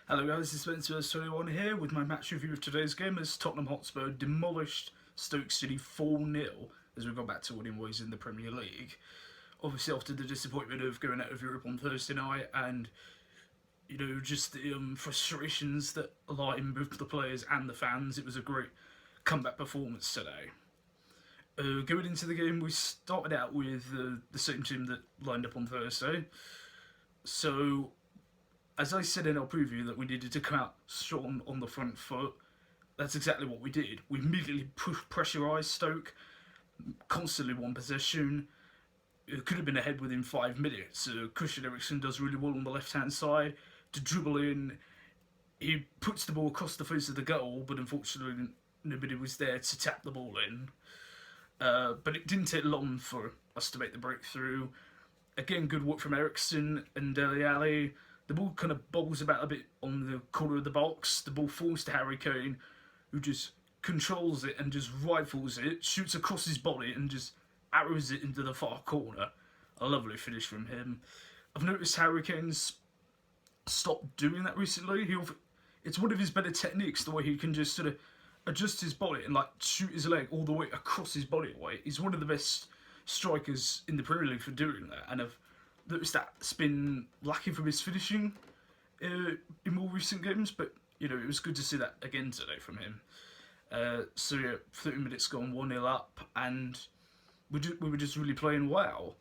Hello guys, it's Spurs21 here with my match review of today's game as Tottenham Hotspur demolished Stoke City 4-0 as we got back to winning ways in the Premier League. Obviously after the disappointment of going out of Europe on Thursday night and just the frustrations that lie in both the players and the fans, it was a great comeback performance today. Going into the game, we started out with the same team that lined up on Thursday. So as I said in our preview that we needed to come out strong on the front foot, that's exactly what we did. We immediately pressurised Stoke, constantly one possession. It could have been ahead within 5 minutes. Christian Eriksen does really well on the left-hand side to dribble in. He puts the ball across the face of the goal, but unfortunately nobody was there to tap the ball in. But it didn't take long for us to make the breakthrough. Again, good work from Eriksen and Dele Alli. The ball kind of bobbles about a bit on the corner of the box. The ball falls to Harry Kane, who just controls it and just rifles it, shoots across his body and just arrows it into the far corner. A lovely finish from him. I've noticed Harry Kane's stopped doing that recently. It's one of his better techniques, the way he can just sort of adjust his body and like shoot his leg all the way across his body weight. He's one of the best strikers in the Premier League for doing that, and I've noticed that's been lacking from his finishing in more recent games, but it was good to see that again today from him. 30 minutes gone, 1-0 up, and we were just really playing well.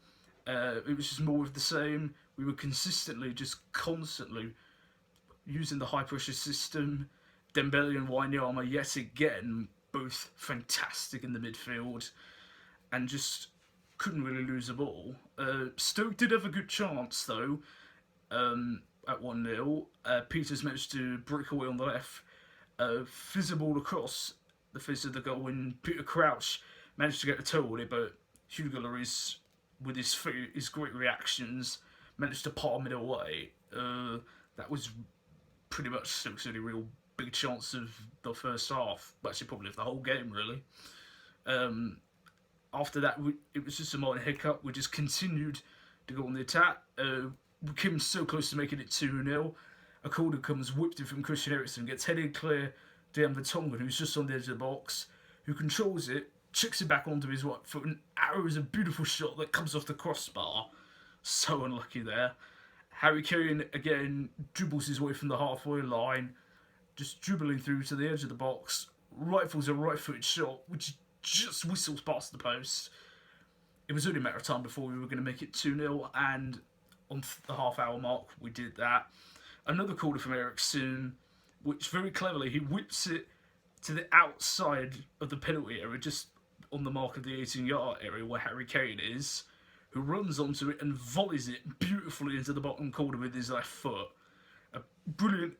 It was just more of the same. We were constantly using the high pressure system. Dembele and Wanyama yet again, both fantastic in the midfield, and just couldn't really lose a ball. Stoke did have a good chance though, at 1-0. Peters managed to break away on the left, fizz a ball across the face of the goal, and Peter Crouch managed to get a toe on it, but Hugo Lloris, with his feet, his great reactions, managed to palm it away. That was pretty much Stoke's only real big chance of the first half, but actually probably of the whole game really. After that, it was just a minor hiccup. We just continued to go on the attack. We came so close to making it 2-0. A corner comes whipped in from Christian Eriksen, gets headed clear down Vertonghen, who's just on the edge of the box, who controls it, chicks it back onto his right foot, and arrows a beautiful shot that comes off the crossbar. So unlucky there. Harry Kane again dribbles his way from the halfway line, just dribbling through to the edge of the box, rifles a right-footed shot, which just whistles past the post. It was only a matter of time before we were going to make it 2-0, and on the half-hour mark, we did that. Another corner from Eriksen, which very cleverly, he whips it to the outside of the penalty area, just on the mark of the 18-yard area where Harry Kane is, who runs onto it and volleys it beautifully into the bottom corner with his left foot. A brilliant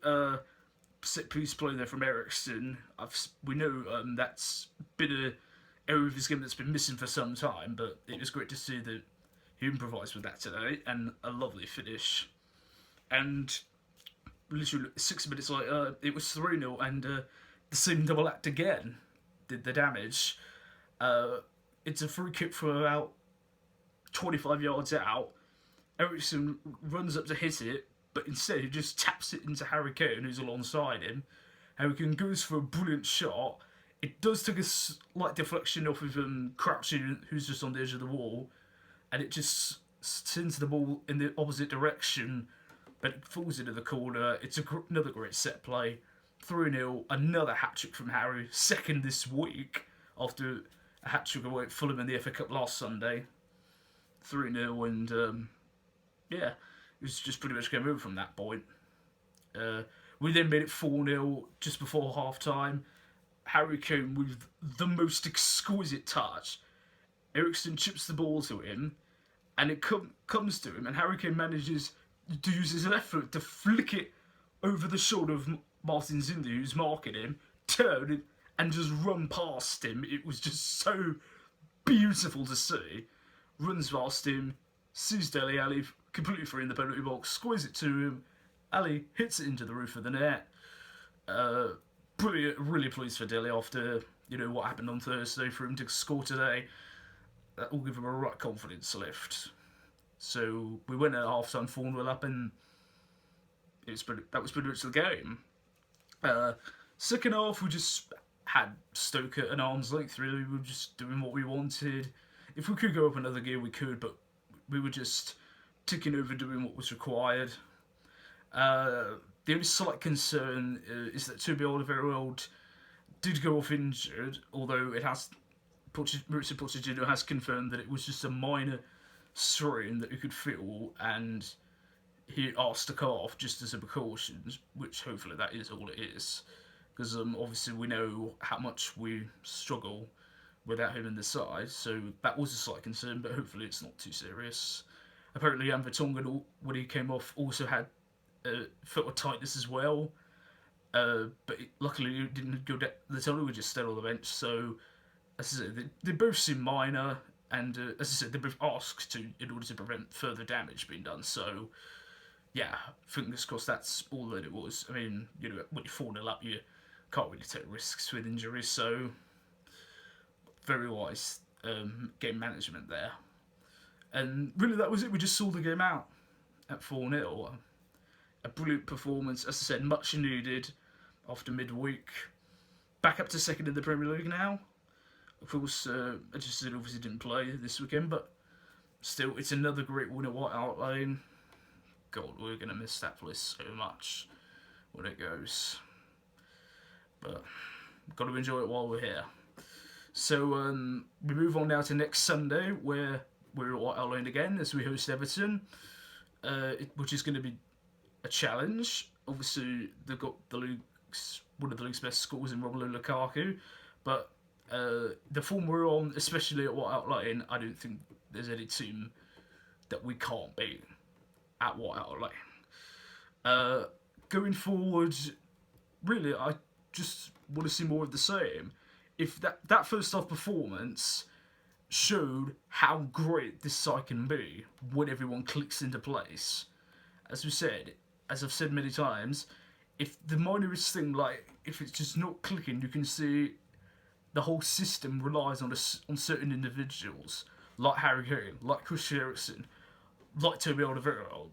set-piece play there from Eriksen. We know that's been an area of his game that's been missing for some time, but it was great to see that he improvised with that today, and a lovely finish. And literally 6 minutes later, it was 3-0, and the same double act again did the damage. It's a free kick from about 25 yards out. Eriksen runs up to hit it, but instead he just taps it into Harry Kane, who's alongside him. Harry Kane goes for a brilliant shot. It does take a slight deflection off of Crouch, who's just on the edge of the wall, and it just sends the ball in the opposite direction, but it falls into the corner. It's another great set play. 3-0, another hat-trick from Harry, second this week, after a hat-trick away at Fulham in the FA Cup last Sunday. 3-0, and yeah, it was just pretty much game over from that point. We then made it 4-0 just before half-time. Harry Kane with the most exquisite touch. Eriksen chips the ball to him, and it comes to him, and Harry Kane manages to use his left foot to flick it over the shoulder of Martin Zinli, who's marking him, turn and just run past him. It was just so beautiful to see. Runs past him, sees Dele Alli completely free in the penalty box, squares it to him. Ali hits it into the roof of the net. Brilliant, really pleased for Dele after what happened on Thursday for him to score today. That will give him a right confidence lift. So we went at half time 4-0 up, and that was pretty much the game. Second half, we just had Stoke at an arm's length, really. We were just doing what we wanted. If we could go up another gear, we could, but we were just ticking over, doing what was required. The only slight concern is that Toby Alderweireld did go off injured, although Mauricio Pochettino has confirmed that it was just a minor strain that he could feel, and he asked to cut off just as a precaution, which hopefully that is all it is. Because obviously we know how much we struggle without him in the side, so that was a slight concern, but hopefully it's not too serious. Apparently Jan Vertonghen, when he came off, also had foot of tightness as well, but luckily he didn't go down the tunnel, we just stayed on the bench, so as I said, they both seem minor, and as I said, they both asked to in order to prevent further damage being done, so yeah, fingers crossed that's all that it was. I mean, when you're 4-0 up, you can't really take risks with injuries, so very wise game management there. And really that was it, we just saw the game out at 4-0. A brilliant performance, as I said, much needed after midweek. Back up to second in the Premier League now. Of course, I just said obviously didn't play this weekend, but still, it's another great win at White Hart Lane. God, we're going to miss that place so much when it goes. But we've got to enjoy it while we're here. So we move on now to next Sunday, where we're at White Hart Lane again as we host Everton, which is going to be a challenge. Obviously, they've got one of the league's best scores in Romelu Lukaku, but the form we're on, especially at White Hart Lane, I don't think there's any team that we can't beat at White Hart Lane. Going forward, really, I just want to see more of the same. If that first half performance showed how great this side can be when everyone clicks into place. As I've said many times, if the minorest thing, like if it's just not clicking, you can see the whole system relies on certain individuals, like Harry Kane, like Christian Eriksen, like Toby Alderweireld.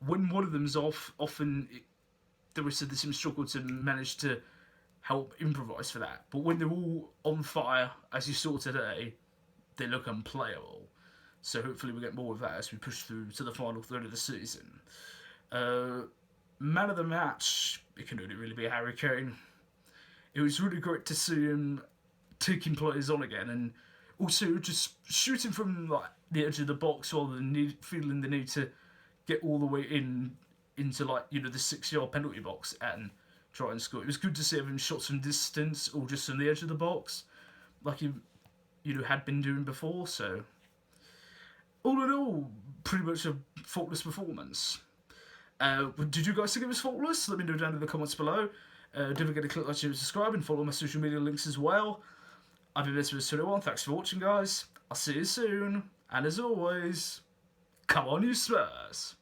When one of them's off, often the rest of the team struggle to manage to help improvise for that. But when they're all on fire, as you saw today, they look unplayable. So hopefully we get more of that as we push through to the final third of the season. Man of the match, it can only really be Harry Kane. It was really great to see him taking players on again, and also just shooting from like the edge of the box rather than feeling the need to get all the way into like the 6-yard penalty box and try and score. It was good to see him shots from distance or just from the edge of the box, like he had been doing before. So all in all, pretty much a faultless performance. Did you guys think it was faultless? Let me know down in the comments below. Don't forget to click like, share, and subscribe, and follow my social media links as well. I've been Spurs21. Thanks for watching, guys. I'll see you soon. And as always, come on, you Spurs.